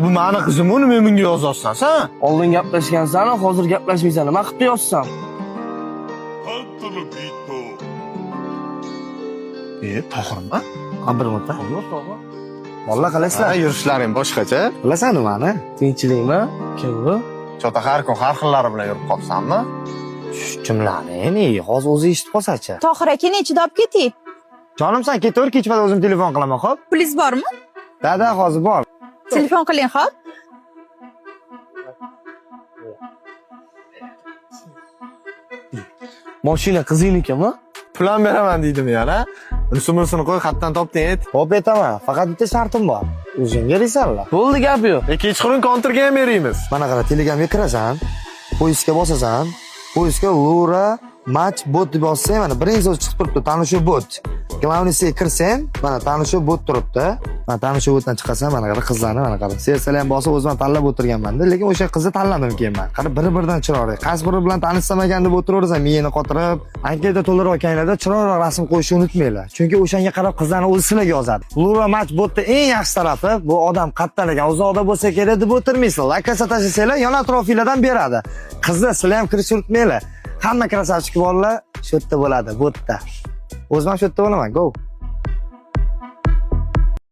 Bu mani qizim, uni men bunga yozyapsan, sen? Oldin gaplashgansan, hozir gaplashmaysan. Nima qilib yozsam? Tohirmi? Bir marta. Valla qilasizlar. Yurishlaring boshqacha. Qilasan nimani? Tinchlikmi? Kim bu? Chota har kun har xillari bilan yurib qolsanmi? Shu jumlani, hozir o'zi eshitib qolsa-chi. Tohir aka nechida olib keting? Jonim, sen ketaver, kechpada o'zim telefon qilaman, xo'p? Pulingiz bormi? Da, hozir bor. Telefon qiling, xo'p? Mashina qizingnikimi? Plan beraman deydim yana. Rusumini qo'y, xatdan topding et. Xo'p, aytaman. Faqat bitta shartim bor. O'zingga deysanlar. Bo'ldi, gap yo'q. Kechqurun kontrga ham beramiz. Mana qara, Telegramga kirasan, poyezdga bosasan, poyezdga Lura Match bot deb yossang, mana birinchi so'z chiqib turibdi, tanishuv bot. Klavnisiga kirsang, mana tanishuv bot turibdi. Mana tanishuv botdan chiqasan, mana qara qizlarni, mana qara. Sersalar ham bosib o'zim tanlab o'tirganman-da, lekin o'sha qizni tanladim keyin men. Qara biri-biridan chiroyli. Qaysi biri bilan tanishsam ekan deb o'tiraversan, miyani qotirib, anketa to'ldirayotganlarda chiroyli rasm qo'yishni unutmanglar. Chunki o'shanga qarab qizlarni o'zi sizlarga yozadi. Lura Match botda eng yaxshi tarafi, bu odam qattan ekan, uzoqda bo'lsa kerak deb o'tirmaysizlar. Lokatsiya tashlasanglar, yon atrofilardan beradi. Qizlar sizlar ham kirish unutmanglar. Hamma krasavchik bolalar shu yerda bo'ladi, botda. O'zim ham shu yerda bo'laman. Go.